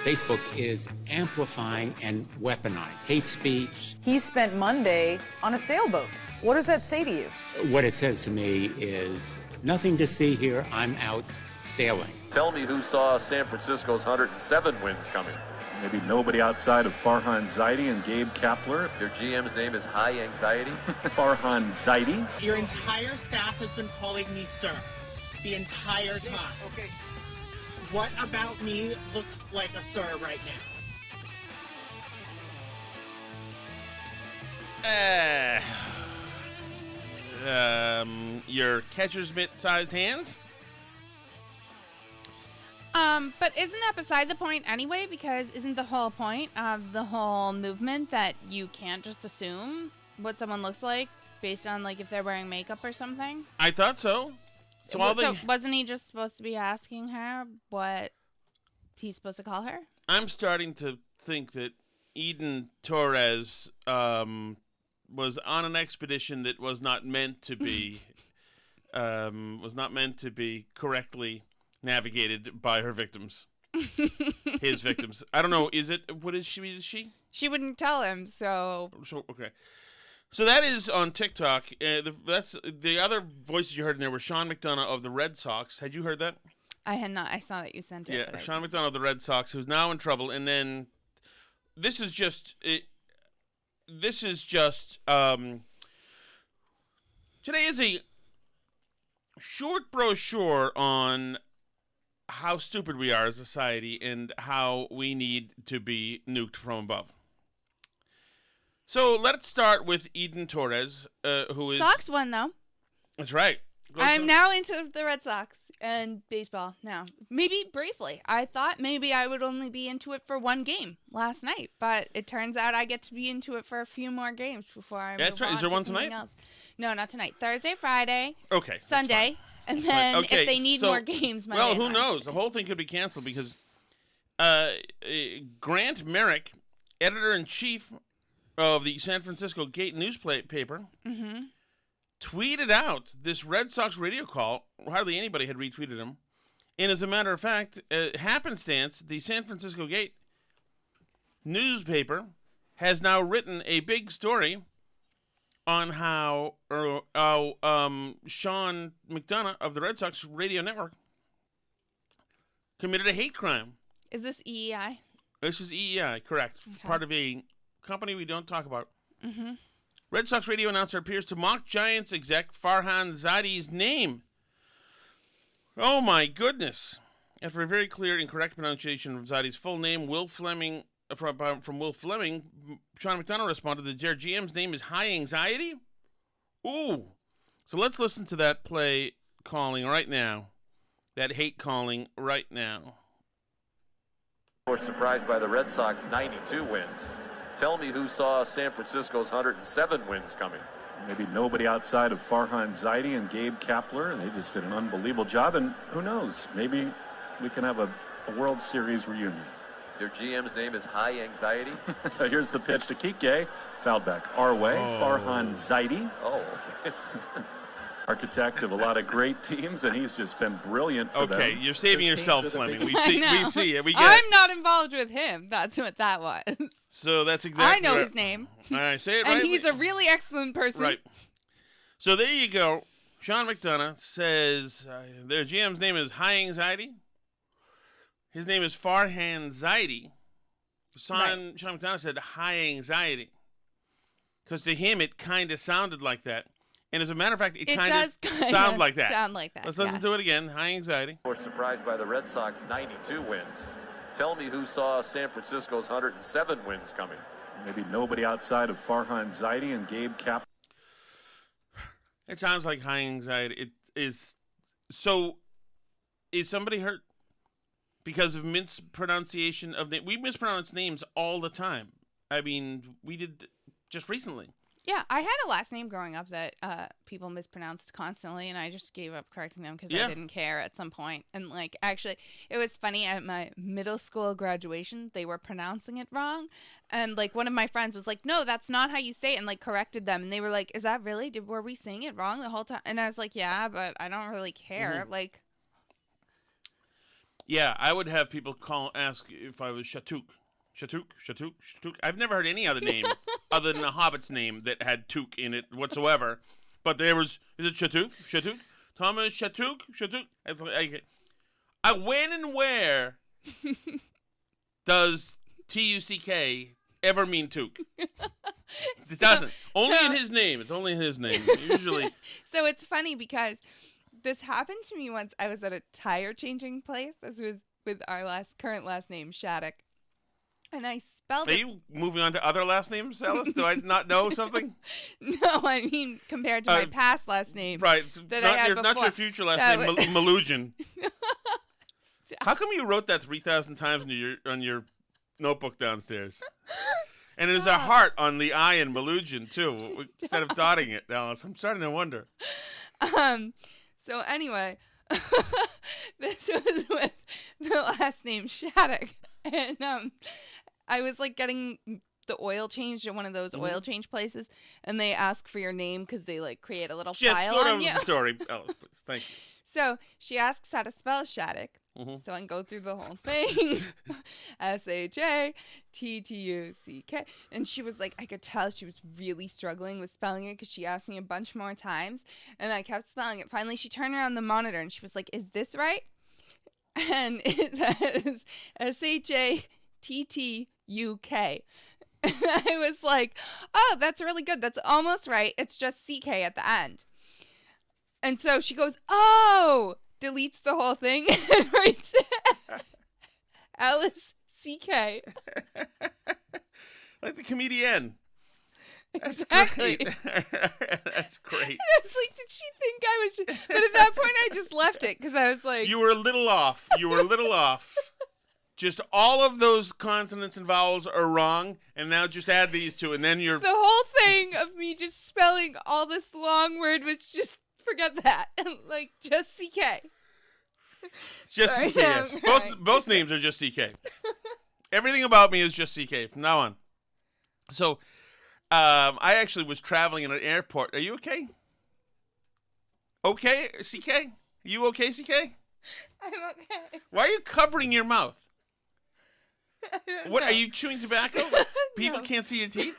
Facebook is amplifying and weaponized hate speech. He spent Monday on a sailboat. What does that say to you? What it says to me is, nothing to see here, I'm out sailing. Tell me who saw San Francisco's 107 wins coming. Maybe nobody outside of Farhan Zaidi and Gabe Kapler. Their GM's name is High Anxiety. Farhan Zaidi. Your entire staff has been calling me sir the entire time. Okay. What about me looks like a sir right now? Your catcher's mitt-sized hands? But isn't that beside the point anyway? Because isn't the whole point of the whole movement that you can't just assume what someone looks like based on, like, if they're wearing makeup or something? I thought so. So wasn't he just supposed to be asking her what he's supposed to call her? I'm starting to think that Eden Torres was on an expedition that was not meant to be correctly navigated by her victims. His victims. I don't know. What is she? She wouldn't tell him, so okay. So that is on TikTok. That's the other voices you heard in there were Sean McDonough of the Red Sox. Had you heard that? I had not. I saw that you sent it. Yeah, Sean McDonough of the Red Sox, who's now in trouble. And then this is just today is a short brochure on how stupid we are as a society and how we need to be nuked from above. So let's start with Eden Torres, who is... Sox won, though. That's right. I'm now into the Red Sox and baseball now. Maybe briefly. I thought maybe I would only be into it for one game last night, but it turns out I get to be into it for a few more games before I move on. Is there one to something tonight? Else. No, not tonight. Thursday, Friday. Okay. Sunday. And then if they need more games, Monday. Well, who knows? The whole thing could be canceled because Grant Merrick, editor-in-chief of the San Francisco Gate newspaper, tweeted out this Red Sox radio call. Hardly anybody had retweeted him. And as a matter of fact, happenstance, the San Francisco Gate newspaper has now written a big story on how Sean McDonough of the Red Sox radio network committed a hate crime. Is this EEI? This is EEI, correct. Okay. Part of a company we don't talk about. Mm-hmm. Red Sox radio announcer appears to mock Giants exec Farhan Zaidi's name. Oh my goodness. After a very clear and correct pronunciation of Zaidi's full name, from Will Fleming, Sean McDonough responded that their GM's name is High Anxiety? Ooh. So let's listen to that play calling right now. That hate calling right now. We're surprised by the Red Sox 92 wins. Tell me who saw San Francisco's 107 wins coming. Maybe nobody outside of Farhan Zaidi and Gabe Kapler. They just did an unbelievable job. And who knows? Maybe we can have a World Series reunion. Their GM's name is High Anxiety. Here's the pitch to Kike. Fouled back our way. Farhan Zaidi. Oh, okay. Architect of a lot of great teams, and he's just been brilliant for them. Okay, you're saving yourself, Fleming. We see it. We get I'm not involved with him. That's what that was. So that's exactly I know right. his name. All right, say it and right. And he's a really excellent person. Right. So there you go. Sean McDonough says their GM's name is High Anxiety. His name is Farhan Zaidi. Sean McDonough said High Anxiety. Because to him, it kind of sounded like that. And as a matter of fact, it kind of sound like that. Sound like that. Let's listen to it again. High Anxiety. We're surprised by the Red Sox 92 wins. Tell me who saw San Francisco's 107 wins coming. Maybe nobody outside of Farhan Zaidi and Gabe Kapler. It sounds like High Anxiety. It is. So, is somebody hurt because of mispronunciation of names? We mispronounce names all the time. I mean, we did just recently. Yeah, I had a last name growing up that people mispronounced constantly, and I just gave up correcting them because I didn't care at some point. And, like, actually, it was funny. At my middle school graduation, they were pronouncing it wrong. And, like, one of my friends was like, no, that's not how you say it, and, like, corrected them. And they were like, is that really? Were we saying it wrong the whole time? And I was like, yeah, but I don't really care. Mm-hmm. Like, Yeah, I would have people ask if I was Shatuk. Shatuk. I've never heard any other name other than the Hobbit's name that had Took in it whatsoever. But there was, is it Shatuk? Thomas Shatuk? It's like, when and where does Tuck ever mean Took? It doesn't. Only in his name. It's only in his name. Usually. So it's funny because this happened to me once. I was at a tire changing place. This was with our current last name, Shattuck. And I spelled it. Are you moving on to other last names, Alice? Do I not know something? No, I mean compared to my past last name. Right. That I had not your future last name, Malugin. How come you wrote that 3,000 times on your notebook downstairs? And there's a heart on the I in Malugin, too, instead of dotting it, Alice. I'm starting to wonder. So anyway, this was with the last name Shattuck. And I was like getting the oil changed at one of those oil change places, and they ask for your name because they like create a little file on you. Go down with the story, Alice, please. Thank you. So she asks how to spell Shattuck. So I can go through the whole thing. Shattuck. And she was like, I could tell she was really struggling with spelling it because she asked me a bunch more times, and I kept spelling it. Finally, she turned around the monitor and she was like, is this right? And it says Shattuk. And I was like, oh, that's really good. That's almost right. It's just CK at the end. And so she goes, oh, deletes the whole thing and writes Alice CK. Like the comedian. That's exactly. Great. That's great. I was like, did she think I was just... But at that point, I just left it because I was like... You were a little off. Just all of those consonants and vowels are wrong, and now just add these two, and then you're... The whole thing of me just spelling all this long word was just... Forget that. Like, just CK. Just CK, yes. Both names are just CK. Everything about me is just CK from now on. So... I actually was traveling in an airport. Are you okay? Okay, CK? You okay, CK? I'm okay. Why are you covering your mouth? I don't What, know. are you chewing tobacco? People can't see your teeth?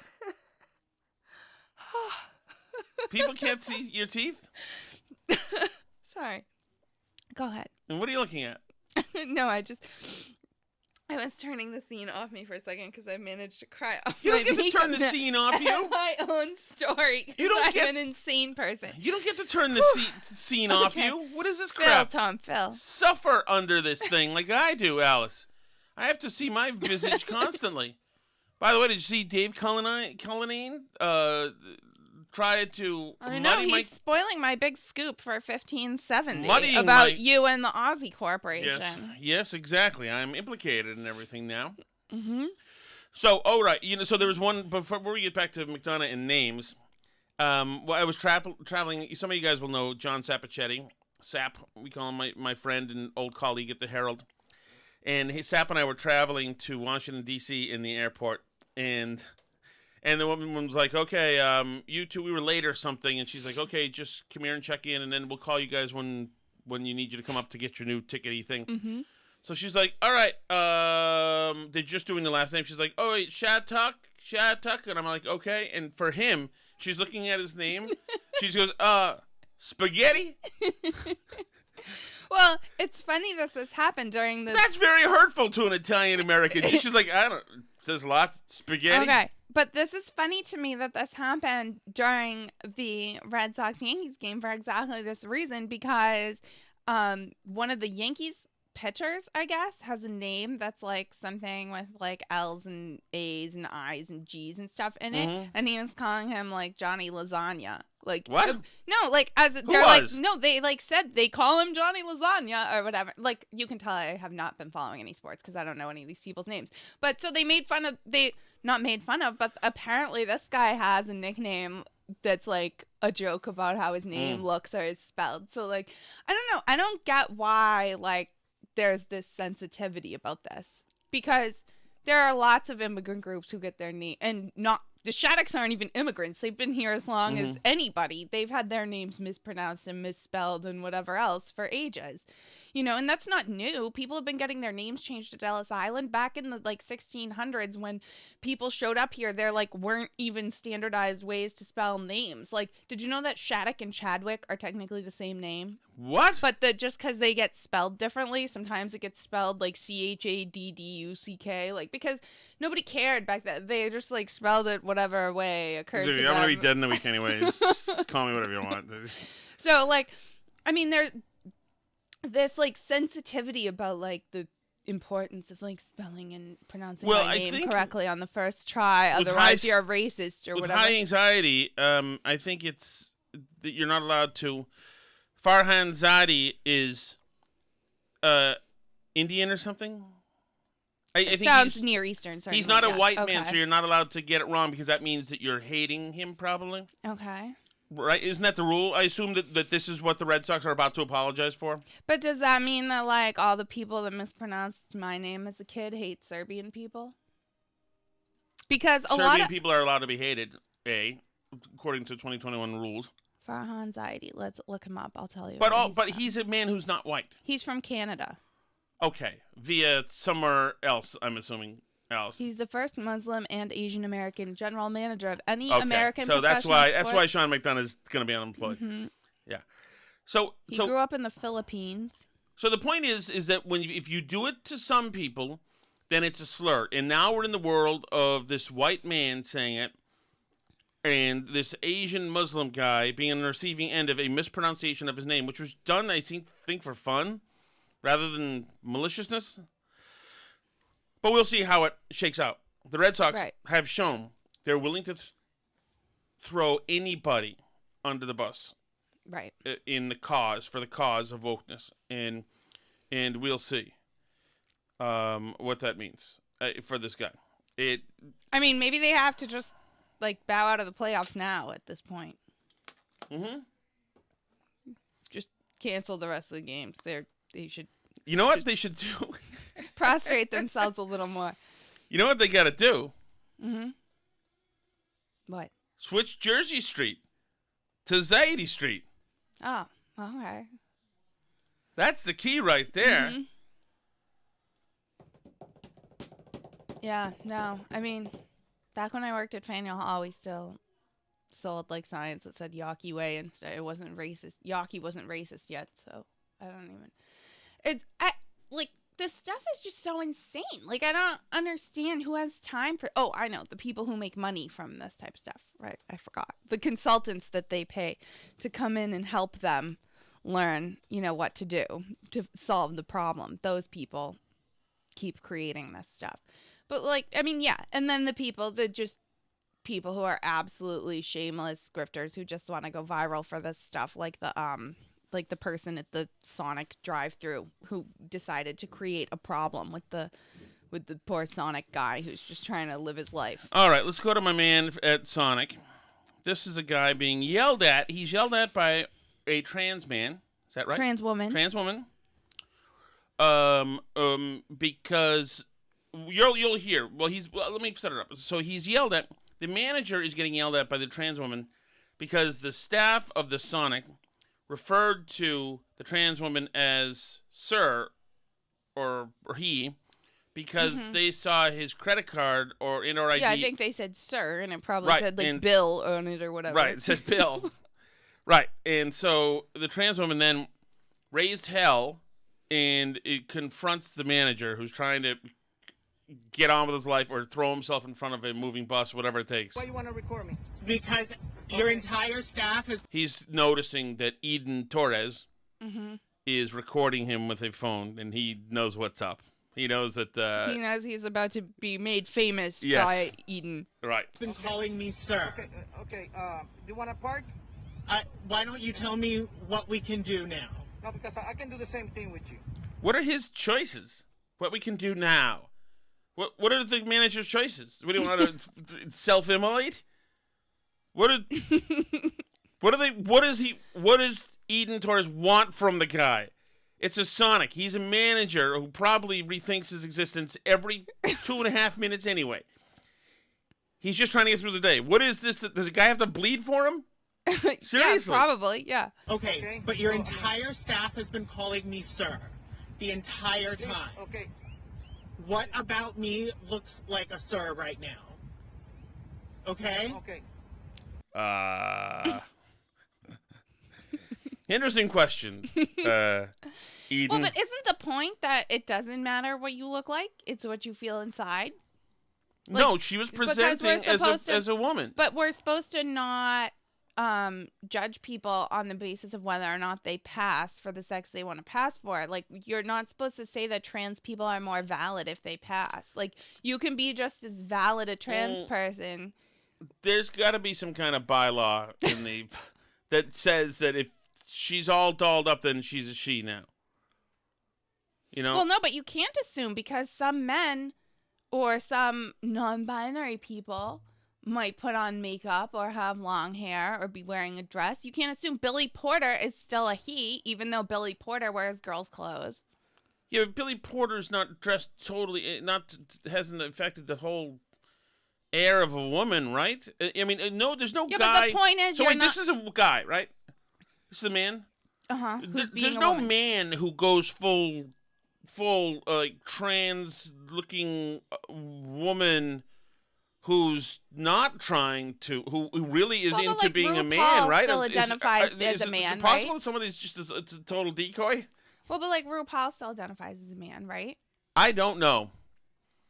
People can't see your teeth? Sorry. Go ahead. And what are you looking at? No, I was turning the scene off me for a second because I managed to cry off You my don't get to turn the scene off you. my own story. I'm an insane person. You don't get to turn the scene off you. What is this crap? Phil. Suffer under this thing like I do, Alice. I have to see my visage constantly. By the way, did you see Dave Cullinane try to I know, he's spoiling my big scoop for 1570 about you and the Aussie Corporation. Yes, exactly. I'm implicated in everything now. Mm-hmm. So, right. So there was one, before we get back to McDonough and names, I was traveling. Some of you guys will know John Sapichetti. Sap, we call him my friend and old colleague at the Herald. And Sap and I were traveling to Washington, D.C. in the airport, and the woman was like, okay, you two, we were late or something. And she's like, okay, just come here and check in, and then we'll call you guys when you need you to come up to get your new tickety thing. Mm-hmm. So she's like, all right, they're just doing the last name. She's like, oh, wait, Shattuck. And I'm like, okay. And for him, she's looking at his name. She goes, spaghetti? Well, it's funny that this happened during the... That's very hurtful to an Italian-American. She's like, I don't... Says lots. Spaghetti? Okay. But this is funny to me that this happened during the Red Sox-Yankees game for exactly this reason, because one of the Yankees pitchers, I guess, has a name that's like something with like L's and A's and I's and G's and stuff in it, and he was calling him like Johnny Lasagna. Like what? No, like they like said they call him Johnny Lasagna or whatever. Like you can tell I have not been following any sports because I don't know any of these people's names. But so they not made fun of, but apparently this guy has a nickname that's like a joke about how his name looks or is spelled. So like I don't know. I don't get why like there's this sensitivity about this, because there are lots of immigrant groups who get their name, and not the Shaddocks aren't even immigrants. They've been here as long as anybody. They've had their names mispronounced and misspelled and whatever else for ages. and that's not new. People have been getting their names changed at Ellis Island back in the 1600s when people showed up here. There weren't even standardized ways to spell names. Did you know that Shattuck and Chadwick are technically the same name? What? But just because they get spelled differently, sometimes it gets spelled CHADDUCK, because nobody cared back then. They just spelled it whatever way occurred to them. I'm gonna be dead in a week anyways. Call me whatever you want. So there's this sensitivity about the importance of spelling and pronouncing my name correctly on the first try. Otherwise, you're a racist or with whatever. High anxiety, I think it's that you're not allowed to. Farhan Zadi is Indian or something. I think sounds Near Eastern. He's not a white man, so you're not allowed to get it wrong because that means that you're hating him, probably. Okay. Right? Isn't that the rule? I assume that this is what the Red Sox are about to apologize for. But does that mean that all the people that mispronounced my name as a kid hate Serbian people? Because Serbian people are allowed to be hated, according to 2021 rules. Farhan Zaidi, let's look him up. I'll tell you. But he's a man who's not white. He's from Canada. Okay, via somewhere else, I'm assuming. He's the first Muslim and Asian American general manager of any okay. American so professional that's why Sean McDonough is going to be unemployed. Mm-hmm. Yeah. So he grew up in the Philippines. So the point is that if you do it to some people, then it's a slur. And now we're in the world of this white man saying it, and this Asian Muslim guy being on the receiving end of a mispronunciation of his name, which was done, I think, for fun rather than maliciousness. But we'll see how it shakes out. The Red Sox have shown they're willing to throw anybody under the bus, right? For the cause of wokeness, and we'll see what that means for this guy. Maybe they have to just bow out of the playoffs now at this point. Mm-hmm. Just cancel the rest of the games. They should. You know what they should do? Prostrate themselves a little more. You know what they got to do? Mm-hmm. What? Switch Jersey Street to Zaidi Street. Oh, okay. That's the key right there. Mm-hmm. Yeah, no. Back when I worked at Faneuil Hall, we still sold signs that said Yawkey Way, and it wasn't racist. Yawkey wasn't racist yet, so I don't even. This stuff is just so insane. I don't understand who has time for. Oh, I know, the people who make money from this type of stuff. Right, I forgot the consultants that they pay to come in and help them learn, what to do to solve the problem. Those people keep creating this stuff. But yeah, and then the people who are absolutely shameless grifters who just want to go viral for this stuff, like the person at the Sonic drive-thru who decided to create a problem with the poor Sonic guy who's just trying to live his life. All right, let's go to my man at Sonic. This is a guy being yelled at. He's yelled at by a trans man. Is that right? Trans woman. Because you'll hear. Well, let me set it up. So he's yelled at. The manager is getting yelled at by the trans woman because the staff of the Sonic referred to the trans woman as sir or he because they saw his credit card or in-or ID. Yeah, I think they said sir, and it probably said Bill on it or whatever. Right, it said Bill. Right, and so the trans woman then raised hell, and it confronts the manager who's trying to get on with his life or throw himself in front of a moving bus, whatever it takes. Why you want to record me? Because your entire staff is... He's noticing that Eden Torres is recording him with a phone, and he knows what's up. He knows that... he knows he's about to be made famous by Eden. Right. Been calling me sir. Okay. Do you want to park? Why don't you tell me what we can do now? No, because I can do the same thing with you. What are his choices? What we can do now? What are the manager's choices? What do you want to self-immolate? What does Eden Torres want from the guy? It's a Sonic. He's a manager who probably rethinks his existence every 2.5 minutes anyway. He's just trying to get through the day. What is this? Does the guy have to bleed for him? Seriously? Yeah, probably, yeah. Okay, but your entire staff has been calling me sir. the entire time. Okay. What about me looks like a sir right now? Okay? Okay. Interesting question, Eden. Well, but isn't the point that it doesn't matter what you look like? It's what you feel inside. No, she was presenting as a woman. But we're supposed to not judge people on the basis of whether or not they pass for the sex they want to pass for. Like, you're not supposed to say that trans people are more valid if they pass. Like, you can be just as valid a trans person. There's got to be some kind of bylaw in the that says that if she's all dolled up, then she's a she now. You know? Well, no, but you can't assume, because some men or some non-binary people might put on makeup or have long hair or be wearing a dress. You can't assume Billy Porter is still a he, even though Billy Porter wears girls' clothes. Yeah, but Billy Porter's not dressed totally, hasn't affected the whole air of a woman, right? I mean, no, there's no guy. But the point is, so wait, this is a guy, right? This is a man? Uh-huh. There's no man who goes full like trans-looking woman who's not trying to, who really is into like being RuPaul a man, right? Still identifies as a man, is it possible right? that somebody's just it's a total decoy? Well, but like RuPaul still identifies as a man, right? I don't know.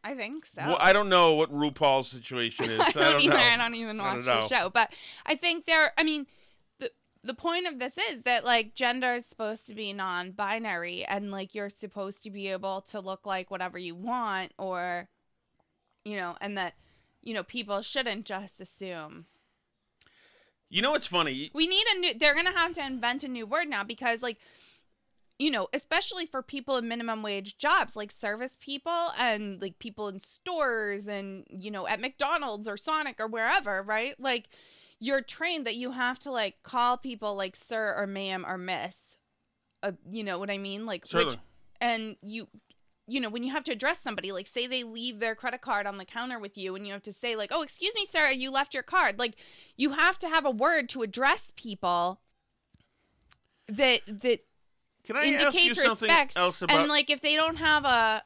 I think so. Well, I don't know what RuPaul's situation is. I don't either. know. I don't even watch the show. But I think the point of this is that, like, gender is supposed to be non-binary, and, like, you're supposed to be able to look like whatever you want, or, you know, and that, you know, people shouldn't just assume. You know what's funny? They're going to have to invent a new word now, because, like, you know, especially for people in minimum wage jobs, like service people and, like, people in stores and, you know, at McDonald's or Sonic or wherever, right? Like, you're trained that you have to, like, call people, like, sir or ma'am or miss. You know what I mean? Like, certainly. And you know, when you have to address somebody, like, say they leave their credit card on the counter with you, and you have to say, like, oh, excuse me, sir, you left your card. Like, you have to have a word to address people that Can I ask you something else about? And, like, if they don't have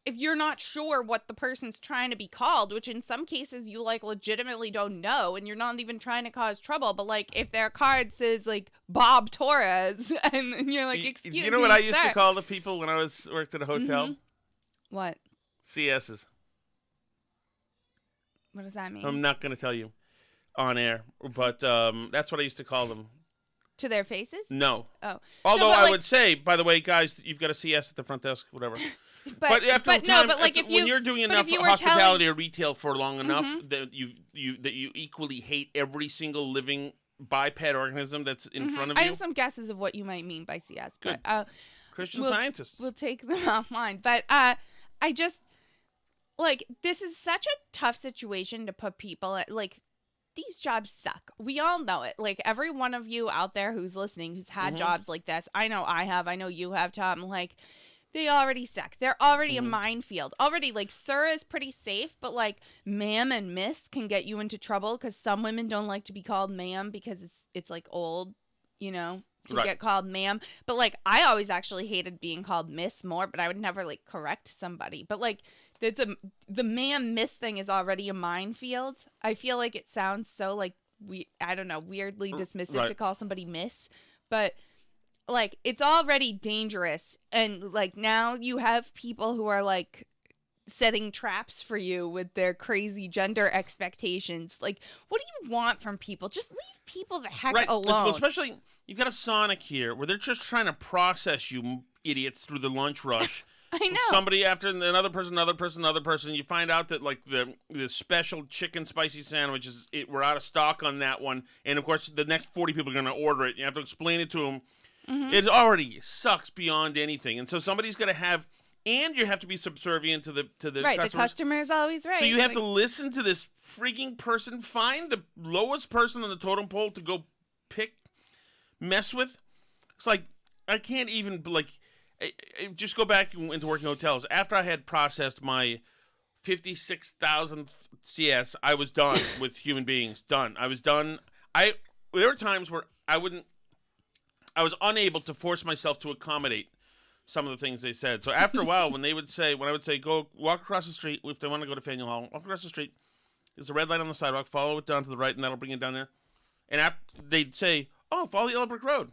if you're not sure what the person's trying to be called, which in some cases you, like, legitimately don't know, and you're not even trying to cause trouble, but, like, if their card says, like, Bob Torres, and you're like, excuse me, you know what I used sir. to call the people when I worked at a hotel? Mm-hmm. What? CSs. What does that mean? I'm not going to tell you on air, but that's what I used to call them. To their faces? No. Oh. Although I would say, by the way, guys, you've got a CS at the front desk, whatever. But after time, when you're doing enough hospitality or retail for long enough that you equally hate every single living biped organism that's in front of you. I have some guesses of what you might mean by CS. Good. But Christian Scientists. We'll take them offline. But I just, like, this is such a tough situation to put people at, like, these jobs suck. We all know it. Like, every one of you out there who's listening, who's had jobs like this, I know I have, I know you have, Tom, like, they already suck. They're already a minefield. Already, like, sir is pretty safe, but, like, ma'am and miss can get you into trouble, because some women don't like to be called ma'am because it's like, old, you know, to get called ma'am. But, like, I always actually hated being called miss more, but I would never, like, correct somebody. But, like, the ma'am miss thing is already a minefield. I feel like it sounds so, like, I don't know, weirdly dismissive to call somebody miss, but, like, it's already dangerous. And, like, now you have people who are, like, setting traps for you with their crazy gender expectations. Like, what do you want from people? Just leave people the heck alone. Well, especially, you've got a Sonic here where they're just trying to process you idiots through the lunch rush. I know. Somebody after another person. You find out that, like, the special chicken spicy sandwich we're out of stock on that one, and of course the next 40 people are going to order it. You have to explain it to them. It already sucks beyond anything, and so somebody's going to have, and you have to be subservient to the right. customers. The customer is always right. So you have to listen to this freaking person, find the lowest person on the totem pole to go mess with. It's like, I can't even, like. Just go back into working hotels. After I had processed my 56,000 CS, I was done with human beings. Done. I was done. There were times where I was unable to force myself to accommodate some of the things they said. So after a while, when I would say, go walk across the street, if they want to go to Faneuil Hall, walk across the street, there's a red light on the sidewalk, follow it down to the right, and that'll bring it down there. And after they'd say, oh, follow the yellow brick road.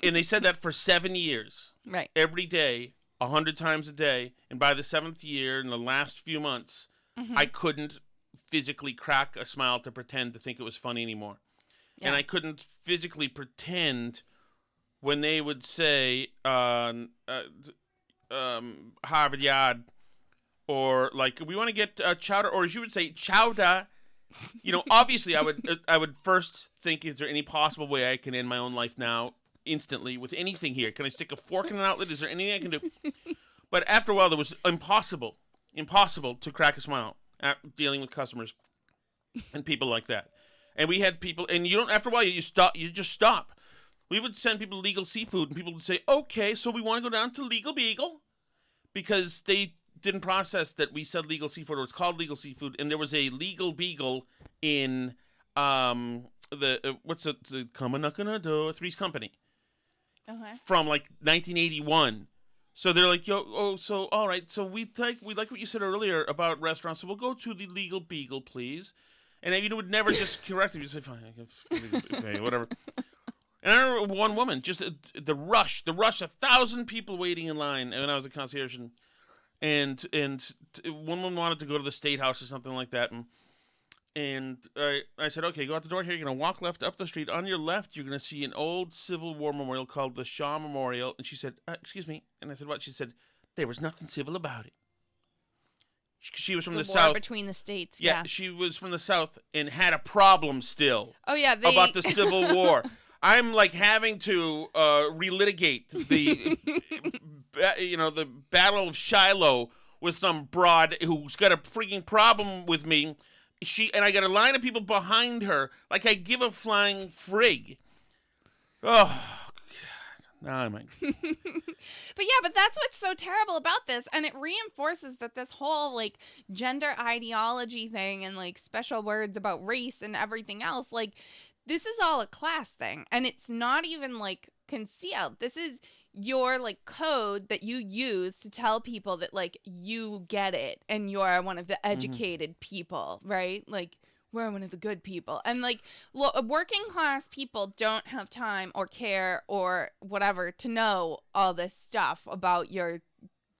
And they said that for 7 years. Right. Every day, 100 times a day. And by the 7th year, in the last few months, I couldn't physically crack a smile to pretend to think it was funny anymore. Yeah. And I couldn't physically pretend when they would say Harvard Yard, or like, we want to get chowder, or as you would say, chowder. You know, obviously I would first think, is there any possible way I can end my own life now instantly with anything here? Can I stick a fork in an outlet? Is there anything I can do? But after a while, there was impossible to crack a smile at dealing with customers and people like that. And we had people, and you don't, after a while, you just stop. We would send people Legal Seafood, and people would say, okay, so we want to go down to Legal Beagle, because they didn't process that we said Legal Seafood, or it's called Legal Seafood, and there was a Legal Beagle in what's the Come a Knock on a Door, Three's Company, from like 1981. So they're like, so all right, so we like what you said earlier about restaurants, so we'll go to the Legal Beagle, please. And you would never just correct them. You say, fine, okay, whatever. And I remember one woman, just the rush, 1,000 people waiting in line when I was a concierge, and one woman wanted to go to the State House or something like that, and I said, okay, go out the door here. You're gonna walk left up the street. On your left, you're gonna see an old Civil War memorial called the Shaw Memorial. And she said, excuse me. And I said, what? She said, there was nothing civil about it. She was from the South. Between the states. Yeah, she was from the South and had a problem still. Oh yeah, about the Civil War. I'm like having to relitigate the the Battle of Shiloh with some broad who's got a freaking problem with me. And I got a line of people behind her, like I give a flying frig. Oh, God. Now I'm like... But that's what's so terrible about this, and it reinforces that this whole like gender ideology thing and like special words about race and everything else, like this is all a class thing, and it's not even like concealed. This is your like code that you use to tell people that like you get it and you're one of the educated people, right? Like we're one of the good people. And like working class people don't have time or care or whatever to know all this stuff about your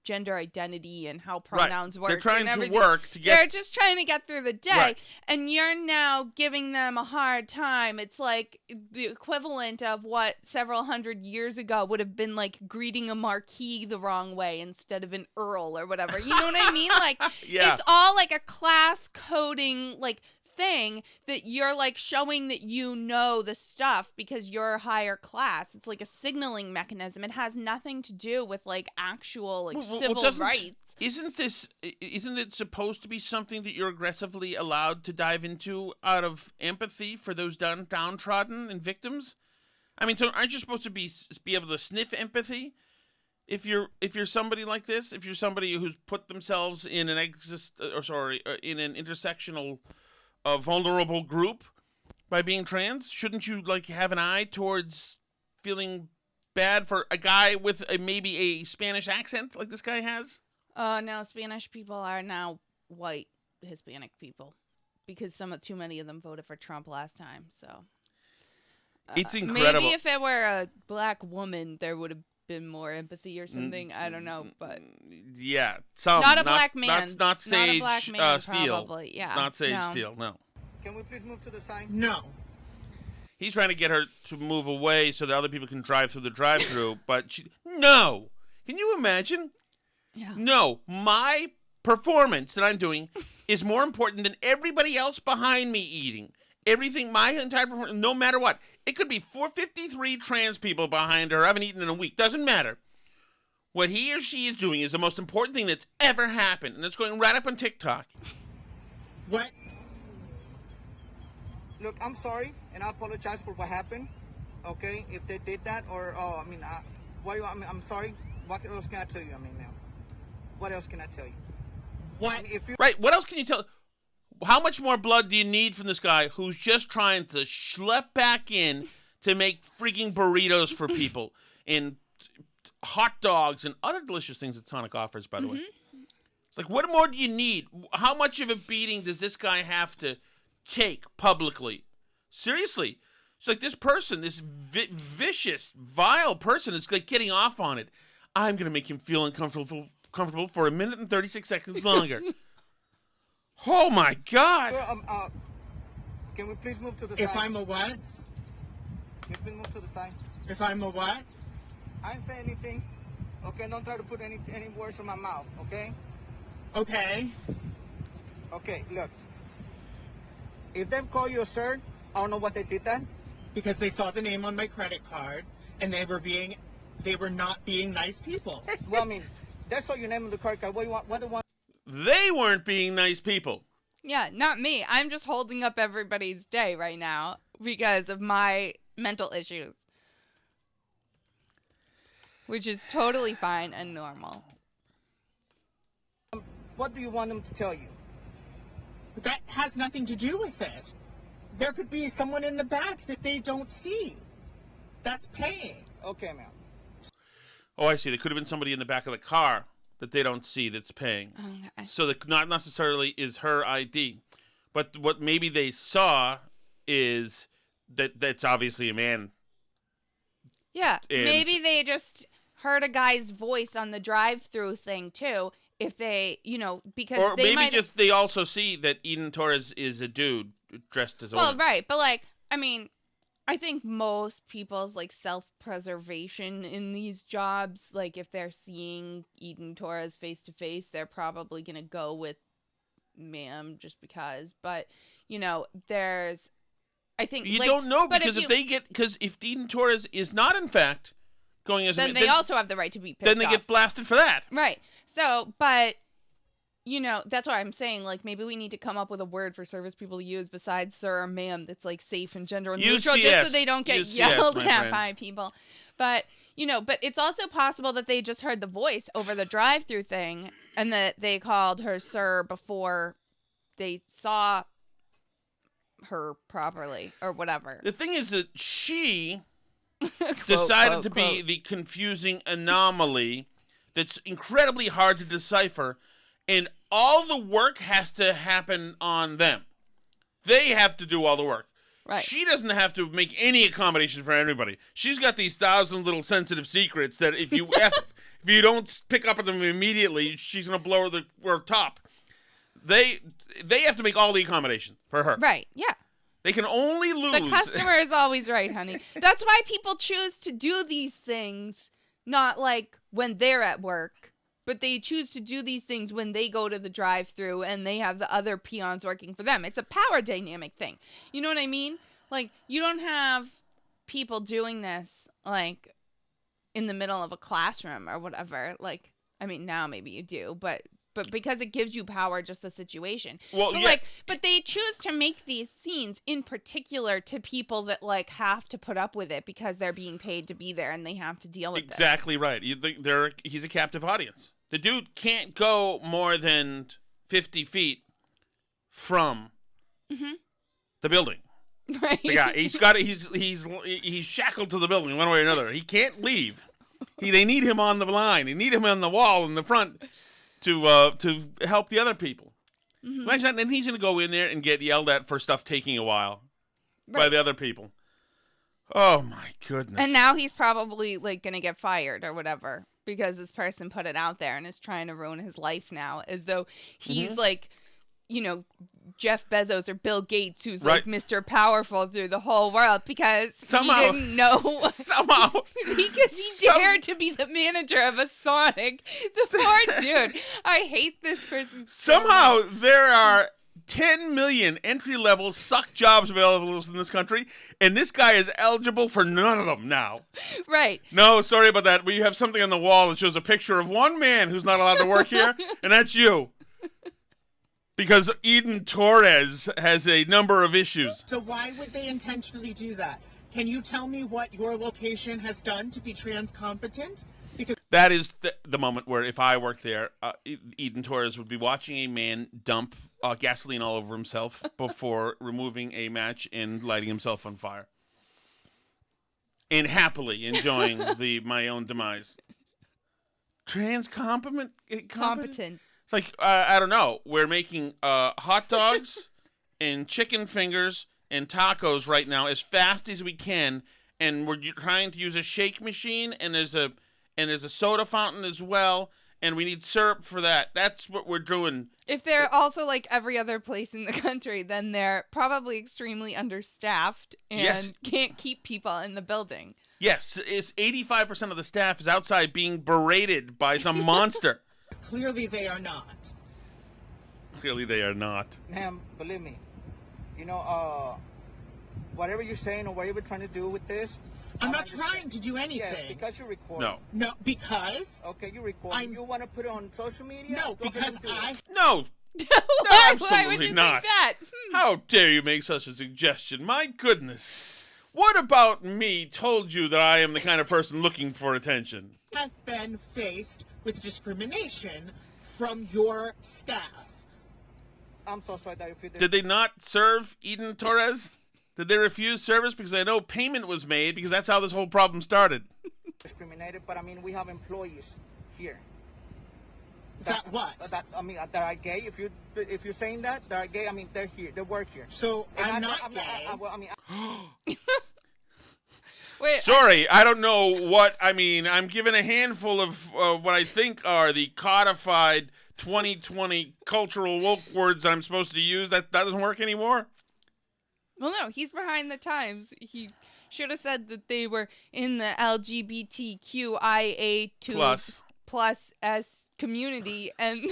gender identity and how pronouns work. They're trying and everything. to work to get... They're just trying to get through the day. Right. And you're now giving them a hard time. It's like the equivalent of what several hundred years ago would have been like greeting a marquis the wrong way instead of an earl or whatever. You know what I mean? Like yeah. It's all like a class coding like thing that you're like showing that you know the stuff because you're higher class. It's like a signaling mechanism. It has nothing to do with like actual like civil rights. Isn't it supposed to be something that you're aggressively allowed to dive into out of empathy for those downtrodden and victims? I mean, so aren't you supposed to be able to sniff empathy? If you're somebody like this, if you're somebody who's put themselves in an in an intersectional vulnerable group by being trans, shouldn't you like have an eye towards feeling bad for a guy with maybe a Spanish accent like this guy has? No, Spanish people are now white Hispanic people because too many of them voted for Trump last time. So it's incredible. Maybe if it were a black woman, there would have been more empathy or something. I don't know, but yeah, not a black man. That's not Sage Steele. Probably. Yeah, not Sage Steele. No. Can we please move to the side? No. He's trying to get her to move away so that other people can drive through the drive-through, but no. Can you imagine? Yeah. No, my performance that I'm doing is more important than everybody else behind me eating. Everything, my entire performance, no matter what. It could be 453 trans people behind her. I haven't eaten in a week. Doesn't matter. What he or she is doing is the most important thing that's ever happened, and it's going right up on TikTok. What? Look, I'm sorry, and I apologize for what happened. Okay, if they did that, or I'm sorry. What else can I tell you? Now, what else can I tell you? What? Right. What else can you tell? How much more blood do you need from this guy who's just trying to schlep back in to make freaking burritos for people? And hot dogs and other delicious things that Sonic offers, by the way. It's like, what more do you need? How much of a beating does this guy have to take publicly? Seriously. It's like this person, this vicious, vile person is like getting off on it. I'm going to make him feel comfortable for 1 minute and 36 seconds longer. Oh, my God. Can we please move to the side? If I'm a what? Can we please move to the side? If I'm a what? I didn't say anything. Okay, don't try to put any words in my mouth, okay? Okay. Okay, look. If they call you a sir, I don't know what they did that. Because they saw the name on my credit card, and they were not being nice people. Well, I mean, that's all your name on the card. What do you want? What do you want? They weren't being nice people. Yeah, not me. I'm just holding up everybody's day right now because of my mental issues. Which is totally fine and normal. What do you want them to tell you? That has nothing to do with it. There could be someone in the back that they don't see. That's paying. Okay, ma'am. Oh, I see. There could have been somebody in the back of the car that they don't see that's paying. Okay. So that not necessarily is her ID. But what maybe they saw is that's obviously a man. Yeah, And maybe they just heard a guy's voice on the drive-through thing too. If they, because or they maybe just they also see that Eden Torres is a dude dressed as a well, woman. right, but I think most people's self-preservation in these jobs, if they're seeing Eden Torres face to face, they're probably gonna go with ma'am just because. But there's, I think you don't know because if Eden Torres is not in fact going as then they also have the right to be pissed then they off. get blasted for that. Right. So, but that's what I'm saying. Maybe we need to come up with a word for service people to use besides sir or ma'am that's safe and gender neutral, just so they don't get yelled at by people. But but it's also possible that they just heard the voice over the drive-through thing and that they called her sir before they saw her properly or whatever. The thing is that she decided to be the confusing anomaly that's incredibly hard to decipher, and all the work has to happen on them. They have to do all the work. Right. She doesn't have to make any accommodation for anybody. She's got these 1,000 little sensitive secrets that if you don't pick up on them immediately, she's gonna blow her top. They have to make all the accommodation for her. Right. Yeah. They can only lose. The customer is always right, honey. That's why people choose to do these things, not when they're at work, but they choose to do these things when they go to the drive-thru and they have the other peons working for them. It's a power dynamic thing. You know what I mean? You don't have people doing this, in the middle of a classroom or whatever. Now maybe you do, but because it gives you power, just the situation. Well, but they choose to make these scenes in particular to people that have to put up with it because they're being paid to be there and they have to deal with it. Exactly right. He's a captive audience. The dude can't go more than 50 feet from the building. Right. The guy, he's shackled to the building one way or another. He can't leave. They need him on the line. They need him on the wall in the front to help the other people. Imagine that, and then he's going to go in there and get yelled at for stuff taking a while by the other people. Oh, my goodness. And now he's probably, going to get fired or whatever because this person put it out there and is trying to ruin his life now as though he's, Jeff Bezos or Bill Gates, who's Mr. Powerful through the whole world because somehow, he didn't know. Somehow. Because he dared to be the manager of a Sonic. The poor dude. I hate this person. Somehow there are 10 million entry-level suck jobs available in this country, and this guy is eligible for none of them now. Right. No, sorry about that. We have something on the wall that shows a picture of one man who's not allowed to work here, and that's you. Because Eden Torres has a number of issues. So why would they intentionally do that? Can you tell me what your location has done to be trans competent? Because that is the moment where if I worked there, Eden Torres would be watching a man dump gasoline all over himself before removing a match and lighting himself on fire. And happily enjoying my own demise. Trans competent? Competent. It's like, I don't know. We're making hot dogs and chicken fingers and tacos right now as fast as we can, and we're trying to use a shake machine, and there's a soda fountain as well, and we need syrup for that. That's what we're doing. If they're also like every other place in the country, then they're probably extremely understaffed and can't keep people in the building. Yes, it's 85% of the staff is outside being berated by some monster. Clearly they are not. Clearly they are not. Ma'am, believe me. You know, whatever you're saying or whatever you're trying to do with this. I'm not trying to do anything. Yes, because you record. No. No, because? Okay, you record. You want to put it on social media? No, because No. Why Absolutely would you not. think that? How dare you make such a suggestion? My goodness. What about me told you that I am the kind of person looking for attention? have been faced with discrimination from your staff. I'm so sorry that you feel this. Did they not serve Eden Torres? Did they refuse service? Because I know payment was made, because that's how this whole problem started. Discriminated, but I mean, we have employees here. That what? That are gay. If you're saying that they are gay, I mean, they're here. They work here. So And I'm not gay. Wait, Sorry, I don't know what, I mean, I'm given a handful of what I think are the codified 2020 cultural woke words I'm supposed to use. That doesn't work anymore? Well, no, he's behind the times. He should have said that they were in the LGBTQIA2 plus S community, and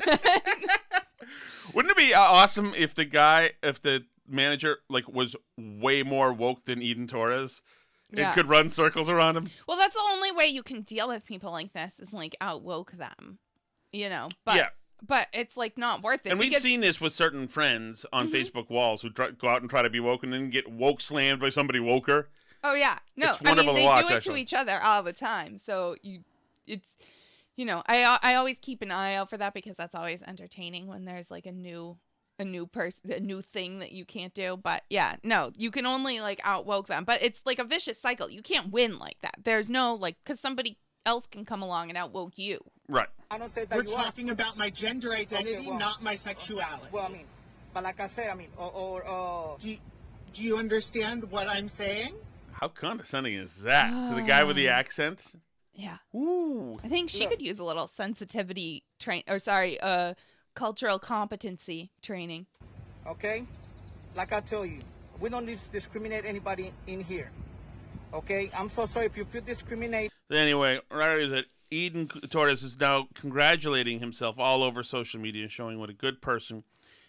wouldn't it be awesome if the manager was way more woke than Eden Torres? Yeah. It could run circles around him. Well, that's the only way you can deal with people like this is out woke them, But yeah. But it's not worth it. And we've seen this with certain friends on Facebook walls who go out and try to be woke and then get woke slammed by somebody woker. Oh yeah, no, It's wonderful they to watch, do it actually. to each other all the time. So I always keep an eye out for that because that's always entertaining when there's a new person, a new thing that you can't do. But yeah, no, you can only outwoke them. But it's a vicious cycle. You can't win like that. There's no because somebody else can come along and outwoke you. Right. I don't say that We're you are. talking about my gender identity, not my sexuality. Well, I mean, but like I said, I mean, Do you understand what I'm saying? How condescending is that to the guy with the accent? Yeah. Ooh. I think she could use a little sensitivity cultural competency training. okay? Like I tell you, we don't discriminate anybody in here. Okay? I'm so sorry if you feel discriminated. Anyway, right is that Eden Torres is now congratulating himself all over social media, showing what a good person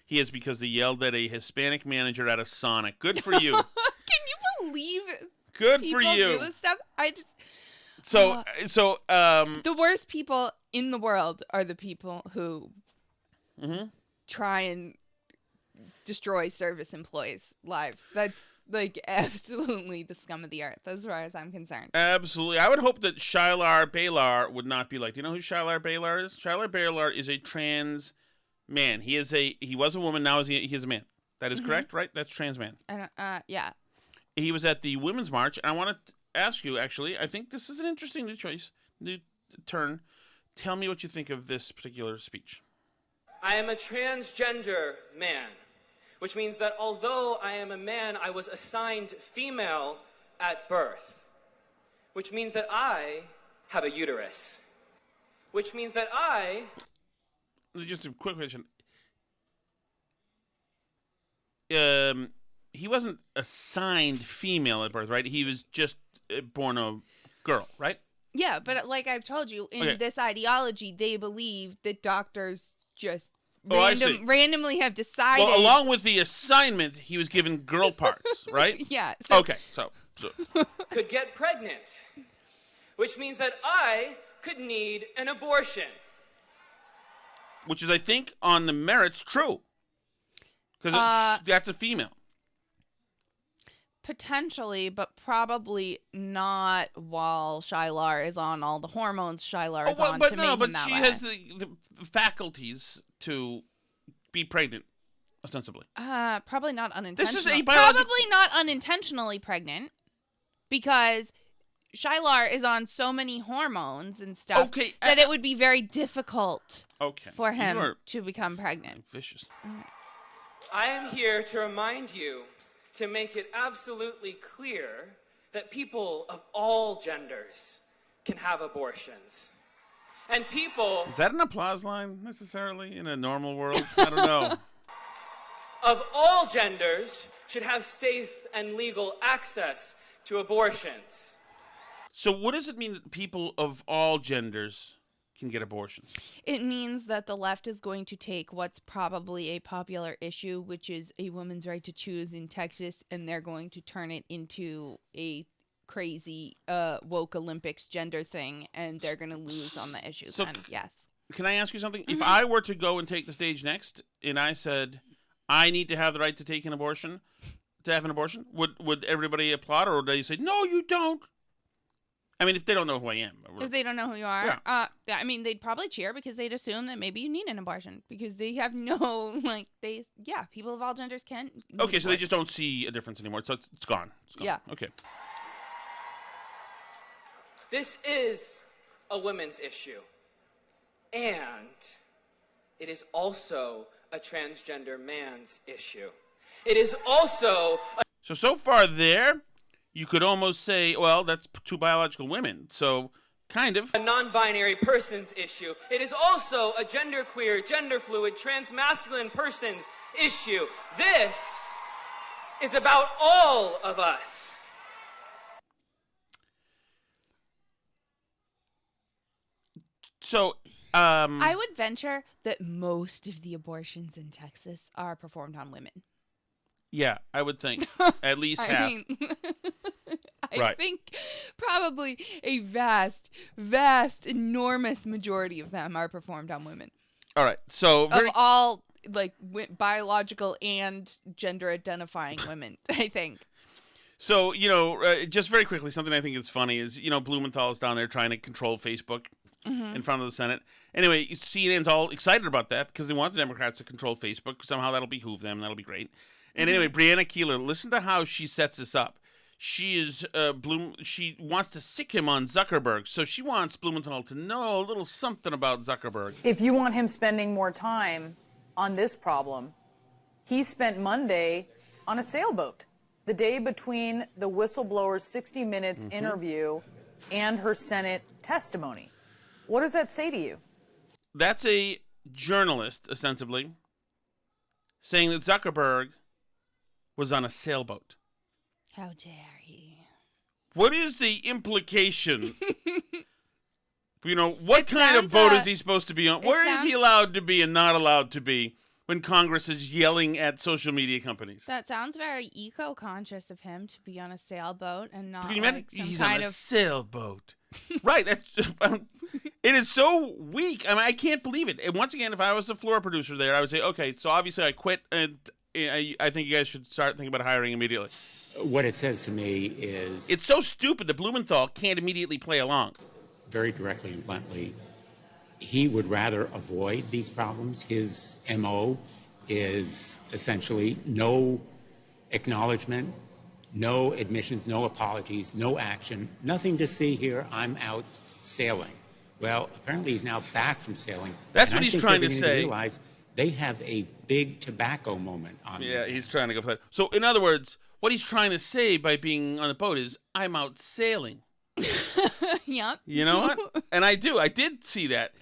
he is because he yelled at a Hispanic manager at a Sonic. Good for you. Can you believe Good people for you. do this stuff? I just the worst people in the world are the people who try and destroy service employees' lives. That's absolutely the scum of the earth, as far as I'm concerned. Absolutely. I would hope that Shylar Balar would not be like. Do you know who Shylar Balar is? Shylar Balar is a trans man. He was a woman. Now he is a man. That is correct, right? That's trans man. Yeah. He was at the Women's March, and I want to ask you, actually, I think this is an interesting new turn. Tell me what you think of this particular speech. I am a transgender man, which means that although I am a man, I was assigned female at birth, which means that I have a uterus, which means that I... Just a quick question. He wasn't assigned female at birth, right? He was just born a girl, right? Yeah, but I've told you, in this ideology, they believe that doctors just randomly have decided. Well, along with the assignment, he was given girl parts, right? Yeah. Okay, so. could get pregnant, which means that I could need an abortion. Which is, I think, on the merits, true. Because that's a female. Potentially, but probably not while Shylar is on all the hormones Shylar is on to make him that she way. has the faculties to be pregnant, ostensibly. Probably not unintentionally. This is a biological... Probably not unintentionally pregnant, because Shylar is on so many hormones and stuff Okay, that it would be very difficult Okay. for You him are to become pregnant. vicious. I am here to remind you to make it absolutely clear that people of all genders can have abortions. And people Is that an applause line necessarily in a normal world? I don't know. of all genders should have safe and legal access to abortions. So what does it mean that people of all genders can get abortions? It means that the left is going to take what's probably a popular issue, which is a woman's right to choose in Texas, and they're going to turn it into a crazy woke Olympics gender thing, and they're going to lose on the issue. So yes. Can I ask you something? Mm-hmm. If I were to go and take the stage next, and I said, I need to have the right to take an abortion, to have an abortion, would everybody applaud, or would they say, no, you don't? I mean, if they don't know who I am. If they don't know who you are, I mean, they'd probably cheer because they'd assume that maybe you need an abortion because they have no, people of all genders can. Okay, so they just don't see a difference anymore. So it's gone. It's gone. Yeah. Okay. This is a women's issue. And it is also a transgender man's issue. It is also So far there, you could almost say, well, that's two biological women. So, kind of. a non-binary person's issue. It is also a genderqueer, gender fluid, transmasculine person's issue. This is about all of us. So, I would venture that most of the abortions in Texas are performed on women. yeah, I would think at least half. I mean, I think probably a vast, enormous majority of them are performed on women. All right, so Of all, biological and gender identifying women, I think. So, just very quickly, something I think is funny is, Blumenthal is down there trying to control Facebook in front of the Senate. Anyway, CNN's all excited about that because they want the Democrats to control Facebook. Somehow that'll behoove them. That'll be great. And anyway, Brianna Keeler, listen to how she sets this up. She is she wants to sick him on Zuckerberg. So she wants Blumenthal to know a little something about Zuckerberg. If you want him spending more time on this problem, he spent Monday on a sailboat, the day between the whistleblower's 60 Minutes interview and her Senate testimony. What does that say to you? That's a journalist, ostensibly, saying that Zuckerberg was on a sailboat. How dare he? What is the implication? What kind of boat is he supposed to be on? Where is he allowed to be and not allowed to be when Congress is yelling at social media companies? That sounds very eco-conscious of him to be on a sailboat and not He's on a sailboat. Right. It is so weak. I mean, I can't believe it. And once again, if I was the floor producer there, I would say, okay, so obviously I quit, and I think you guys should start thinking about hiring immediately. What it says to me is... It's so stupid that Blumenthal can't immediately play along. Very directly and bluntly, he would rather avoid these problems. His MO is essentially no acknowledgement, no admissions, no apologies, no action, nothing to see here, I'm out sailing. Well, apparently he's now back from sailing. That's what he's trying to say. Realize they have a big tobacco moment on them. Yeah, he's trying to go for that. So, in other words, what he's trying to say by being on the boat is, I'm out sailing. Yep. You know what? And I did see that.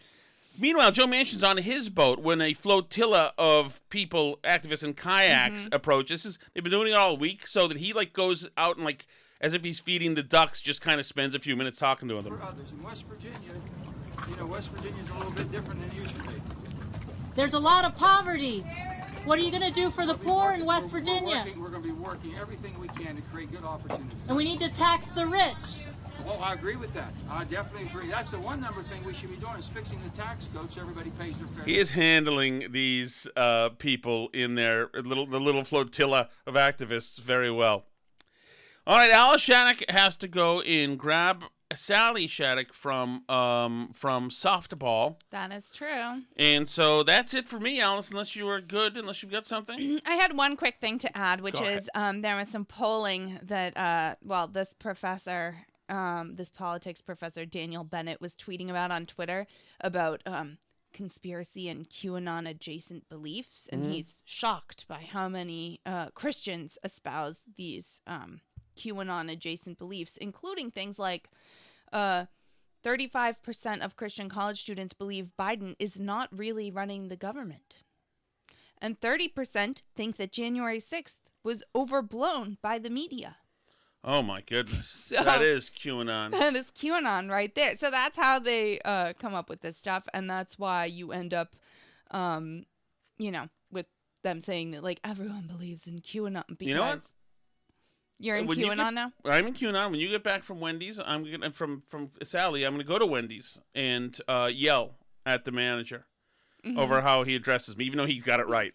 Meanwhile, Joe Manchin's on his boat when a flotilla of people, activists in kayaks approach. They've been doing it all week, so that he goes out and as if he's feeding the ducks, just kind of spends a few minutes talking to them. For others in West Virginia, West Virginia's a little bit different than it used to be. There's a lot of poverty. What are you going to do for the poor in West Virginia? We're going to be working everything we can to create good opportunities. And we need to tax the rich. Well, I agree with that. I definitely agree. That's the one number thing we should be doing is fixing the tax code so everybody pays their fair. He is handling these people in the little flotilla of activists very well. All right, Alice Shattuck has to go and grab Sally Shattuck from softball. That is true. And so that's it for me, Alice, unless you've got something. I had one quick thing to add, which is there was some polling that, this professor this politics professor, Daniel Bennett, was tweeting about on Twitter about conspiracy and QAnon adjacent beliefs. And he's shocked by how many Christians espouse these QAnon adjacent beliefs, including things like 35% of Christian college students believe Biden is not really running the government. And 30% think that January 6th was overblown by the media. Oh, my goodness. So, that is QAnon. That is QAnon right there. So that's how they come up with this stuff. And that's why you end up, with them saying that, like, everyone believes in QAnon. Because you know what? You're in QAnon now? I'm in QAnon. When you get back from Wendy's, from Sally, I'm going to go to Wendy's and yell at the manager over how he addresses me, even though he's got it right.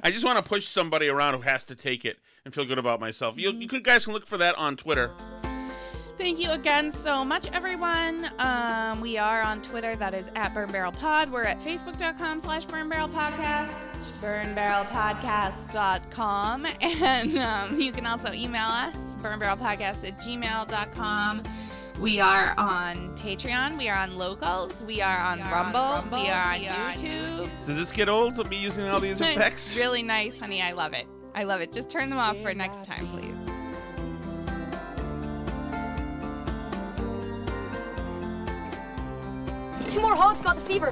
I just want to push somebody around who has to take it and feel good about myself. You guys can look for that on Twitter. Thank you again so much, everyone. We are on Twitter. That is at Burn Barrel Pod. We're at Facebook.com/Burn Barrel Podcast, BurnBarrelPodcast.com. And you can also email us, burnbarrelpodcast@gmail.com. We are on Patreon. We are on Locals. We are on Rumble. We are on YouTube. Does this get old to be using all these effects? It's really nice, honey. I love it. I love it. Just turn them off for next time, please. Two more hogs got the fever.